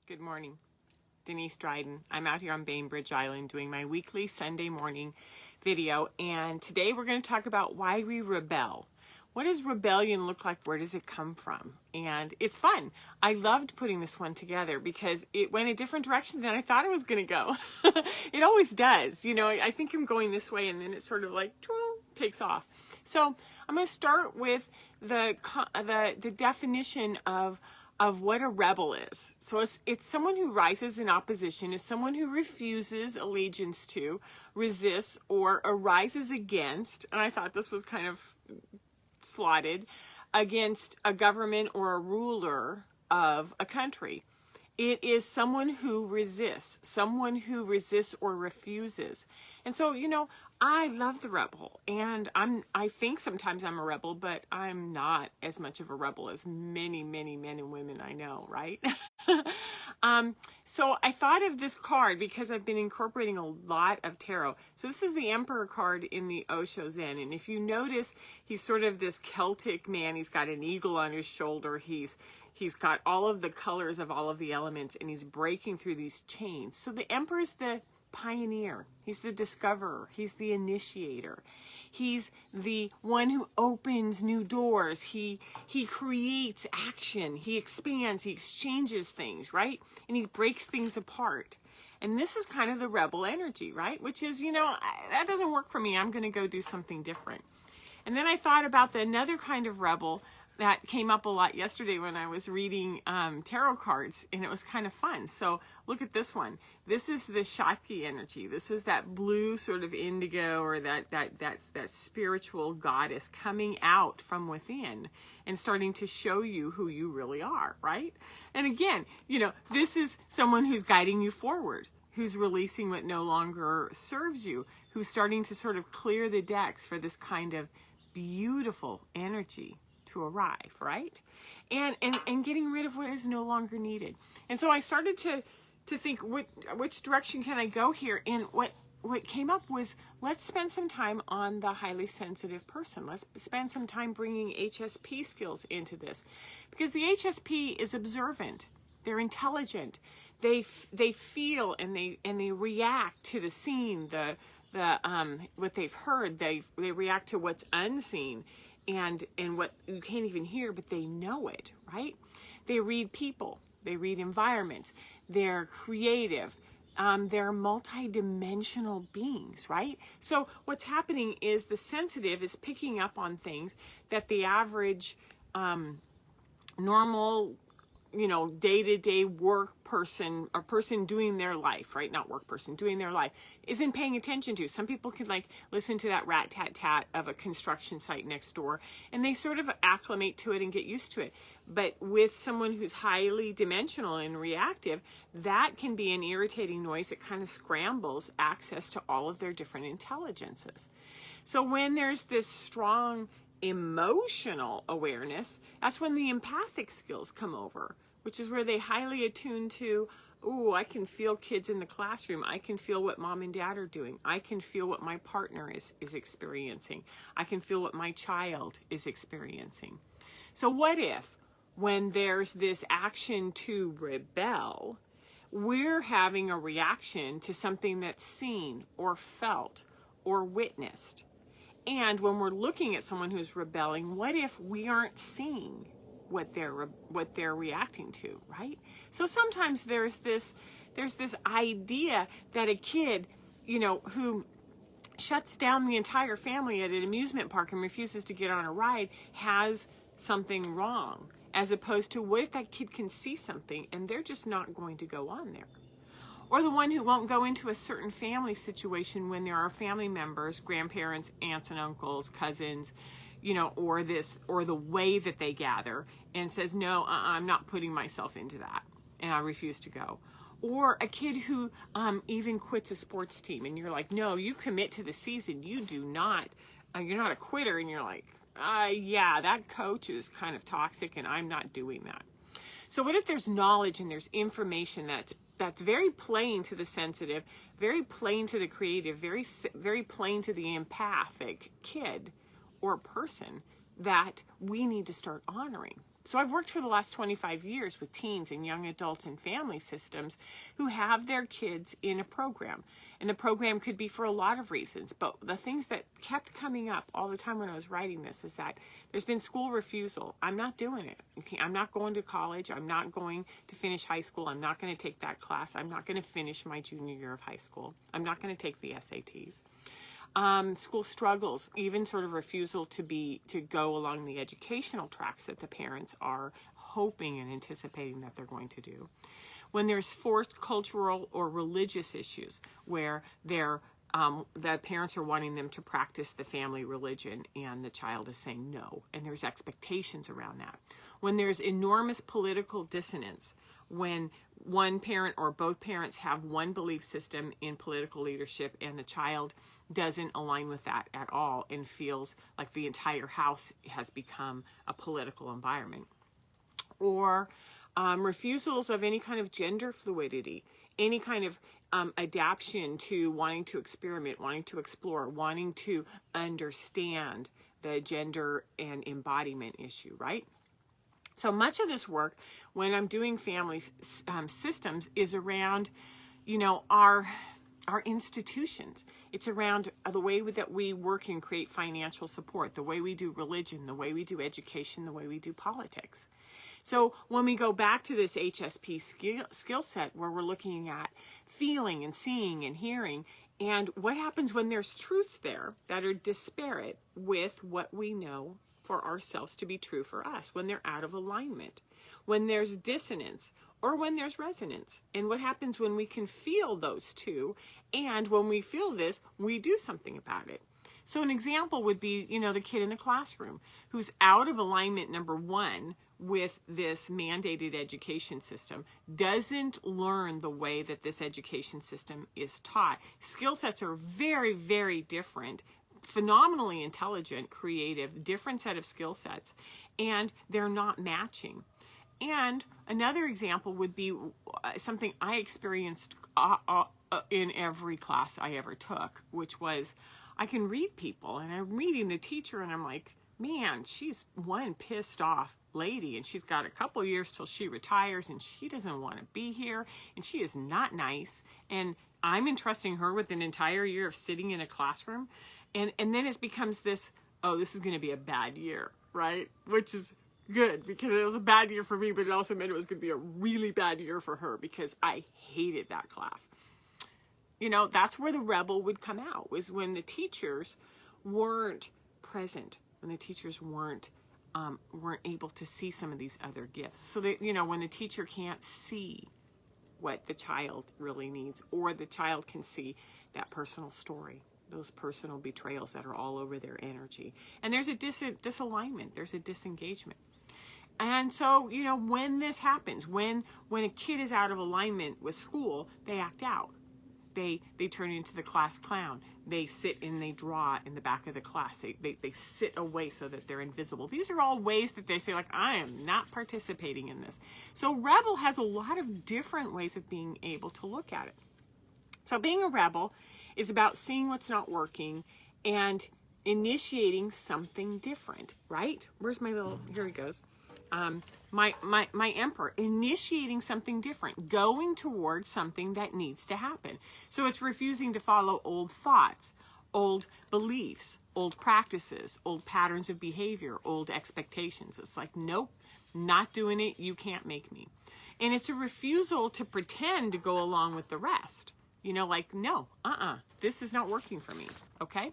Good morning. Denise Dryden. I'm out here on Bainbridge Island doing my weekly Sunday morning video, and today we're going to talk about why we rebel. What does rebellion look like? Where does it come from? And it's fun. I loved putting this one together because it went a different direction than I thought it was going to go. It always does. You know, I think I'm going this way, and then it sort of like takes off. So I'm going to start with the definition of what a rebel is. So it's someone who rises in opposition, is someone who refuses allegiance to, resists, or arises against, and I thought this was kind of slotted, against a government or a ruler of a country. It is someone who resists or refuses. And so, you know, I love the rebel, and I think sometimes I'm a rebel, but I'm not as much of a rebel as many men and women I know, right? So I thought of this card because I've been incorporating a lot of tarot. So this is the Emperor card in the Osho Zen, and if you notice, he's sort of this Celtic man. He's got an eagle on his shoulder. He's got all of the colors of all of the elements, and he's breaking through these chains. So the Emperor's the pioneer. He's the discoverer. He's the initiator. He's the one who opens new doors. He creates action. He expands. He exchanges things, right? And he breaks things apart. And this is kind of the rebel energy, right? Which is, you know, that doesn't work for me. I'm going to go do something different. And then I thought about another kind of rebel that came up a lot yesterday when I was reading tarot cards, and it was kind of fun. So look at this one. This is the Shakti energy. This is that blue sort of indigo, or that spiritual goddess coming out from within and starting to show you who you really are, right? And again, you know, this is someone who's guiding you forward, who's releasing what no longer serves you, who's starting to sort of clear the decks for this kind of beautiful energy to arrive, right? And getting rid of what is no longer needed. And so I started to think, which direction can I go here? And what came up was, let's spend some time on the highly sensitive person. Let's spend some time bringing HSP skills into this, because the HSP is observant. They're intelligent. They feel and they react to the scene, what they've heard. They react to what's unseen. And what you can't even hear, but they know it, right? They read people, they read environments, they're creative, they're multi-dimensional beings, right? So what's happening is the sensitive is picking up on things that the average normal, you know, day-to-day work person, or person doing their life, right? Not work person, doing their life, isn't paying attention to. Some people can like listen to that rat-tat-tat of a construction site next door, and they sort of acclimate to it and get used to it. But with someone who's highly dimensional and reactive, that can be an irritating noise. It kind of scrambles access to all of their different intelligences. So when there's this strong emotional awareness, that's when the empathic skills come over, which is where they highly attune to, oh, I can feel kids in the classroom. I can feel what mom and dad are doing. I can feel what my partner is experiencing. I can feel what my child is experiencing. So what if, when there's this action to rebel, we're having a reaction to something that's seen or felt or witnessed? And when we're looking at someone who's rebelling, what if we aren't seeing what they're reacting to, right? So sometimes there's this idea that a kid, you know, who shuts down the entire family at an amusement park and refuses to get on a ride has something wrong, as opposed to, what if that kid can see something and they're just not going to go on there? Or the one who won't go into a certain family situation when there are family members, grandparents, aunts and uncles, cousins, you know, or the way that they gather, and says, no, I'm not putting myself into that, and I refuse to go. Or a kid who even quits a sports team, and you're like, no, you commit to the season. You do not, you're not a quitter, and you're like, yeah, that coach is kind of toxic, and I'm not doing that. So what if there's knowledge and there's information that's very plain to the sensitive, very plain to the creative, very plain to the empathic kid or person, that we need to start honoring? So I've worked for the last 25 years with teens and young adults in family systems who have their kids in a program. And the program could be for a lot of reasons, but the things that kept coming up all the time when I was writing this is that there's been school refusal. I'm not doing it. I'm not going to college. I'm not going to finish high school. I'm not going to take that class. I'm not going to finish my junior year of high school. I'm not going to take the SATs. School struggles, even sort of refusal to go along the educational tracks that the parents are hoping and anticipating that they're going to do. When there's forced cultural or religious issues where the parents are wanting them to practice the family religion and the child is saying no, and there's expectations around that. When there's enormous political dissonance, when one parent or both parents have one belief system in political leadership and the child doesn't align with that at all and feels like the entire house has become a political environment. Or refusals of any kind of gender fluidity, any kind of adaptation to wanting to experiment, wanting to explore, wanting to understand the gender and embodiment issue, right? So much of this work, when I'm doing family systems, is around, our institutions. It's around the way that we work and create financial support, the way we do religion, the way we do education, the way we do politics. So when we go back to this HSP skill set where we're looking at feeling and seeing and hearing, and what happens when there's truths there that are disparate with what we know for ourselves to be true for us, when they're out of alignment, when there's dissonance, or when there's resonance. And what happens when we can feel those two, and when we feel this, we do something about it. So an example would be, the kid in the classroom who's out of alignment, number one, with this mandated education system, doesn't learn the way that this education system is taught. Skill sets are very, very different, phenomenally intelligent, creative, different set of skill sets, and they're not matching. And another example would be something I experienced in every class I ever took, which was I can read people, and I'm reading the teacher, and I'm like, man, she's one pissed off lady, and she's got a couple years till she retires, and she doesn't want to be here, and she is not nice, and I'm entrusting her with an entire year of sitting in a classroom, and then it becomes this, oh, this is going to be a bad year, right? Which is good, because it was a bad year for me, but it also meant it was going to be a really bad year for her, because I hated that class. That's where the rebel would come out, was when the teachers weren't present, when the teachers weren't able to see some of these other gifts. So that, when the teacher can't see what the child really needs, or the child can see that personal story, those personal betrayals that are all over their energy. And there's a disalignment, there's a disengagement. And so, when this happens, when a kid is out of alignment with school, they act out. They turn into the class clown. They sit and they draw in the back of the class. They sit away so that they're invisible. These are all ways that they say, like, I am not participating in this. So rebel has a lot of different ways of being able to look at it. So being a rebel is about seeing what's not working and initiating something different, right? Where's my little, here he goes. My emperor, initiating something different, going towards something that needs to happen. So it's refusing to follow old thoughts, old beliefs, old practices, old patterns of behavior, old expectations. It's like, nope, not doing it. You can't make me. And it's a refusal to pretend to go along with the rest. Like, no, this is not working for me. Okay.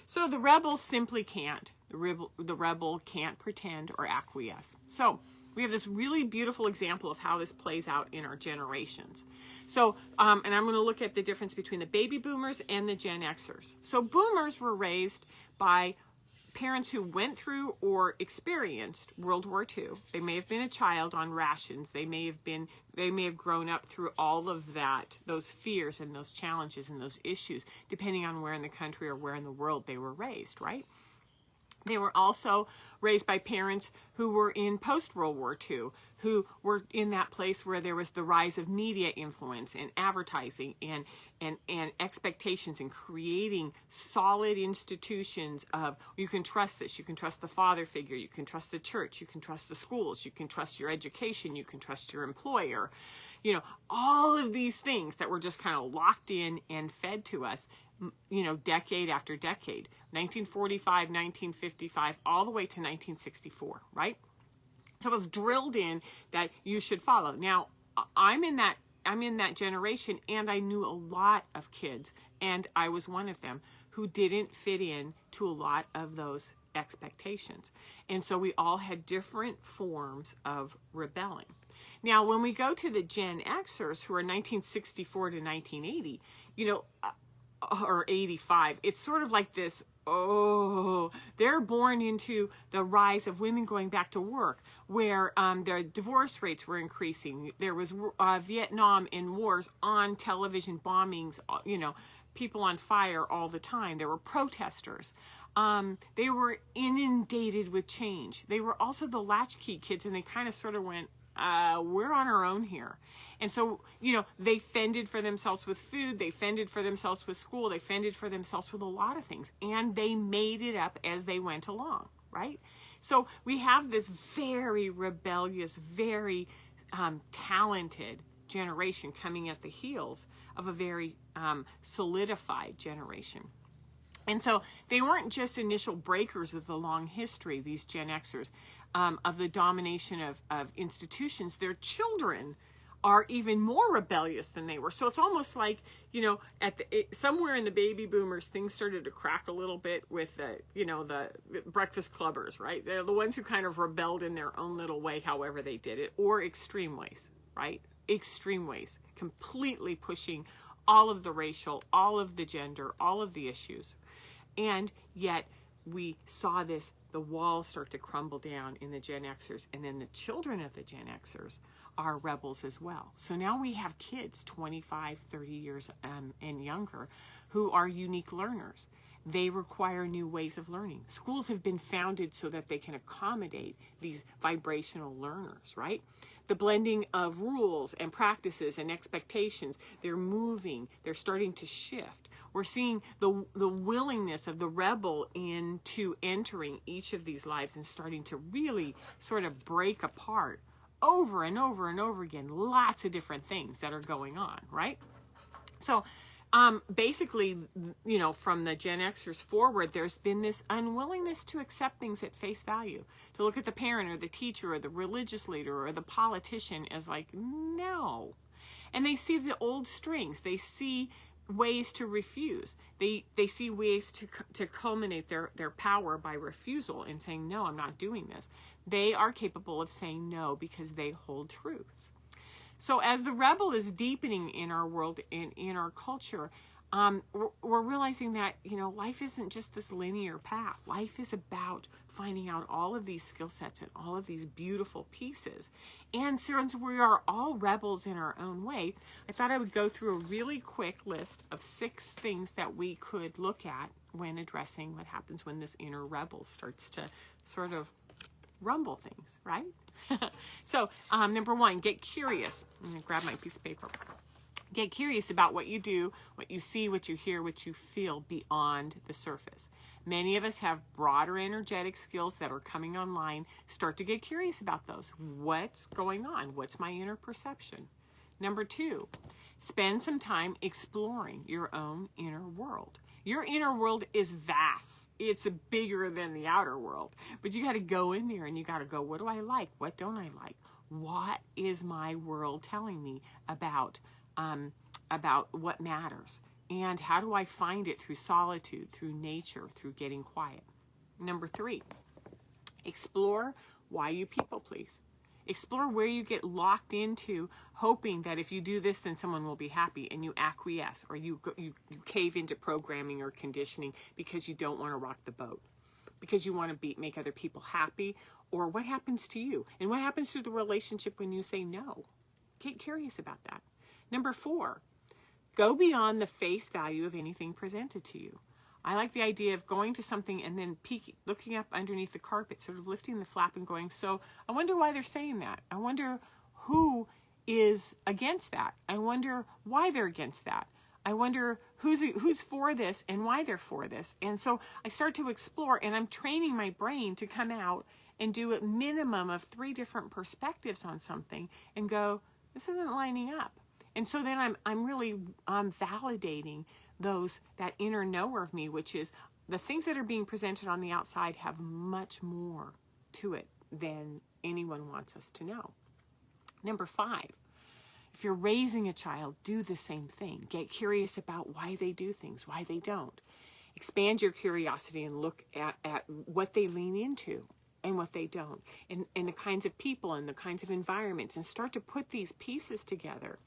So the rebel simply can't. The rebel can't pretend or acquiesce. So we have this really beautiful example of how this plays out in our generations. So, and I'm going to look at the difference between the baby boomers and the Gen Xers. So boomers were raised by parents who went through or experienced World War II. They may have been a child on rations. They may have grown up through all of that, those fears and those challenges and those issues, depending on where in the country or where in the world they were raised, right? They were also raised by parents who were in post-World War II, who were in that place where there was the rise of media influence and advertising and expectations, and creating solid institutions of, you can trust this, you can trust the father figure, you can trust the church, you can trust the schools, you can trust your education, you can trust your employer. You know, all of these things that were just kind of locked in and fed to us, you know, decade after decade, 1945, 1955, all the way to 1964, right? So it was drilled in that you should follow. Now, I'm in that generation, and I knew a lot of kids, and I was one of them, who didn't fit in to a lot of those expectations. And so we all had different forms of rebelling. Now, when we go to the Gen Xers, who are 1964 to 1980, you know, or 85, it's sort of like this, they're born into the rise of women going back to work, where their divorce rates were increasing. There was Vietnam and wars on television, bombings, you know, people on fire all the time. There were protesters. They were inundated with change. They were also the latchkey kids, and they kind of sort of went, we're on our own here. And so, you know, they fended for themselves with food, they fended for themselves with school, they fended for themselves with a lot of things, and they made it up as they went along, right? So we have this very rebellious, very talented generation coming at the heels of a very solidified generation. And so they weren't just initial breakers of the long history, these Gen Xers, of the domination of institutions. Their children are even more rebellious than they were. So it's almost like, you know, somewhere in the baby boomers, things started to crack a little bit with the, you know, the breakfast clubbers, right? They're the ones who kind of rebelled in their own little way, however they did it, or extreme ways, right? Extreme ways, completely pushing all of the racial, all of the gender, all of the issues. And yet we saw the walls start to crumble down in the Gen Xers, and then the children of the Gen Xers are rebels as well. So now we have kids 25, 30 years and younger who are unique learners. They require new ways of learning. Schools have been founded so that they can accommodate these vibrational learners, right? The blending of rules and practices and expectations, they're moving, they're starting to shift. We're seeing the willingness of the rebel into entering each of these lives and starting to really sort of break apart over and over and over again, lots of different things that are going on, right? So basically, you know, from the Gen Xers forward, there's been this unwillingness to accept things at face value, to look at the parent or the teacher or the religious leader or the politician as like, no. And they see the old strings. They see ways to refuse. They see ways to culminate their power by refusal and saying, no, I'm not doing this. They are capable of saying no because they hold truths. So as the rebel is deepening in our world and in our culture, we're realizing that, you know, life isn't just this linear path. Life is about finding out all of these skill sets and all of these beautiful pieces. And since we are all rebels in our own way, I thought I would go through a really quick list of 6 things that we could look at when addressing what happens when this inner rebel starts to sort of rumble things, right? So, number 1, get curious. I'm going to grab my piece of paper. Get curious about what you do, what you see, what you hear, what you feel beyond the surface. Many of us have broader energetic skills that are coming online. Start to get curious about those. What's going on? What's my inner perception? Number 2, spend some time exploring your own inner world. Your inner world is vast. It's bigger than the outer world. But you got to go in there and you got to go, what do I like? What don't I like? What is my world telling me about what matters? And how do I find it? Through solitude, through nature, through getting quiet. Number 3, explore why you people please. Explore where you get locked into hoping that if you do this, then someone will be happy, and you acquiesce, or you cave into programming or conditioning because you don't want to rock the boat, because you want to make other people happy. Or what happens to you? And what happens to the relationship when you say no? Get curious about that. Number 4, go beyond the face value of anything presented to you. I like the idea of going to something and then looking up underneath the carpet, sort of lifting the flap and going, so I wonder why they're saying that. I wonder who is against that. I wonder why they're against that. I wonder who's for this and why they're for this. And so I start to explore, and I'm training my brain to come out and do a minimum of 3 different perspectives on something and go, this isn't lining up. And so then I'm really validating that inner knower of me, which is the things that are being presented on the outside have much more to it than anyone wants us to know. Number 5, if you're raising a child, do the same thing. Get curious about why they do things, why they don't. Expand your curiosity and look at what they lean into and what they don't, and the kinds of people and the kinds of environments, and start to put these pieces together.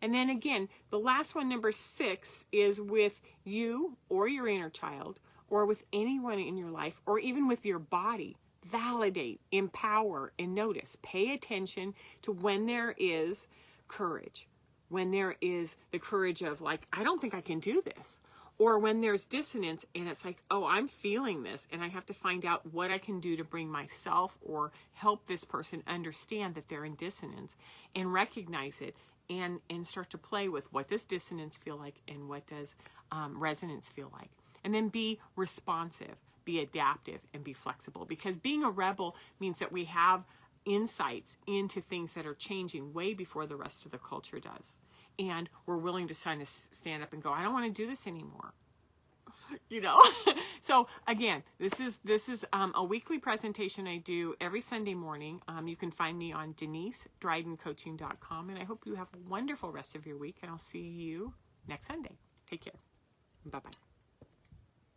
And then again, the last one, number 6, is with you or your inner child, or with anyone in your life, or even with your body. Validate, empower, and notice. Pay attention to when there is courage, when there is the courage of like, I don't think I can do this, or when there's dissonance and it's like, oh, I'm feeling this and I have to find out what I can do to bring myself or help this person understand that they're in dissonance, and recognize it and start to play with what does dissonance feel like and what does resonance feel like. And then be responsive, be adaptive, and be flexible, because being a rebel means that we have insights into things that are changing way before the rest of the culture does. And we're willing to kind of stand up and go, I don't want to do this anymore. You know? So again, this is a weekly presentation I do every Sunday morning. You can find me on DeniseDrydenCoaching.com, and I hope you have a wonderful rest of your week, and I'll see you next Sunday. Take care. Bye-bye.